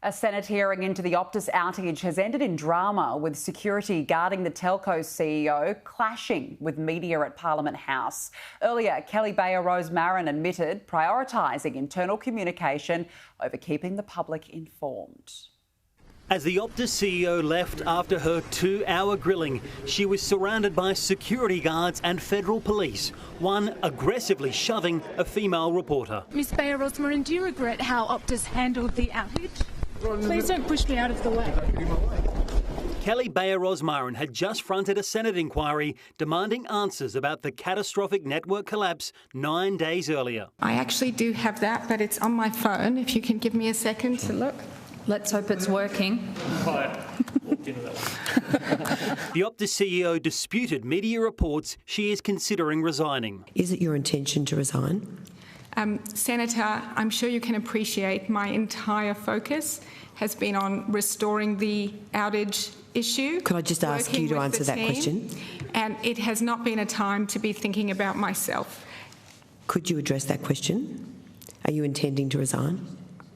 A Senate hearing into the Optus outage has ended in drama, with security guarding the telco CEO clashing with media at Parliament House. Earlier, Bayer Rosmarin admitted prioritising internal communication over keeping the public informed. As the Optus CEO left after her 2-hour grilling, she was surrounded by security guards and federal police, one aggressively shoving a female reporter. Miss Bayer Rosmarin, do you regret how Optus handled the outage? Please don't push me out of the way. Bayer Rosmarin had just fronted a Senate inquiry demanding answers about the catastrophic network collapse 9 days earlier. I actually do have that, but it's on my phone. If you can give me a second to look. Let's hope it's working. The Optus CEO disputed media reports she is considering resigning. Is it your intention to resign? Senator, I'm sure you can appreciate my entire focus has been on restoring the outage issue. Could I just ask you to answer that question? And it has not been a time to be thinking about myself. Could you address that question? Are you intending to resign?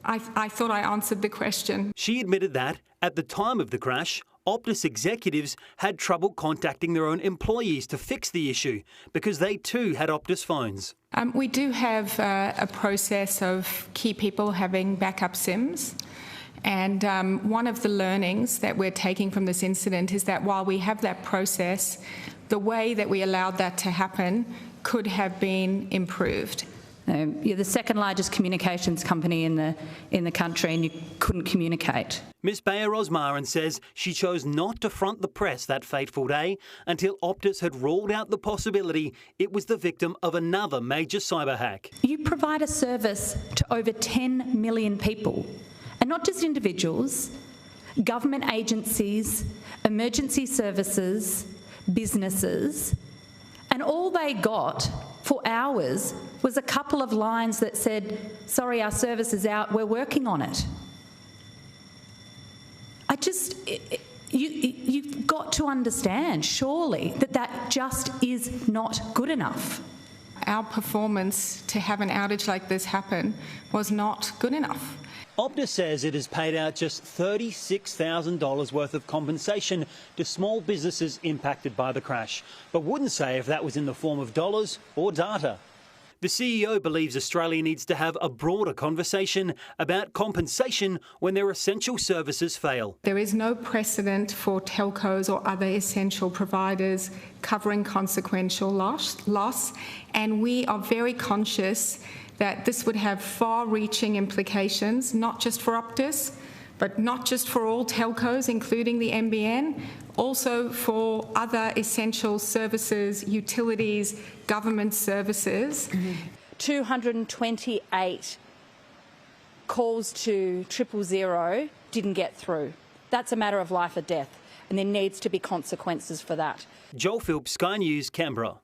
I thought I answered the question. She admitted that, at the time of the crash, Optus executives had trouble contacting their own employees to fix the issue because they too had Optus phones. We do have a process of key people having backup SIMs. And one of the learnings that we're taking from this incident is that while we have that process, the way that we allowed that to happen could have been improved. You're the second largest communications company in the country, and you couldn't communicate. Ms Bayer Rosmarin says she chose not to front the press that fateful day until Optus had ruled out the possibility it was the victim of another major cyber hack. You provide a service to over 10 million people, and not just individuals, government agencies, emergency services, businesses, and all they got for hours was a couple of lines that said, sorry, our service is out, we're working on it. You've got to understand, surely, that just is not good enough. Our performance to have an outage like this happen was not good enough. Optus says it has paid out just $36,000 worth of compensation to small businesses impacted by the crash, but wouldn't say if that was in the form of dollars or data. The CEO believes Australia needs to have a broader conversation about compensation when their essential services fail. There is no precedent for telcos or other essential providers covering consequential loss, and we are very conscious that this would have far-reaching implications, not just for Optus, but not just for all telcos, including the NBN, also for other essential services, utilities, government services. 228 calls to 000 didn't get through. That's a matter of life or death, and there needs to be consequences for that. Joel Phillips, Sky News, Canberra.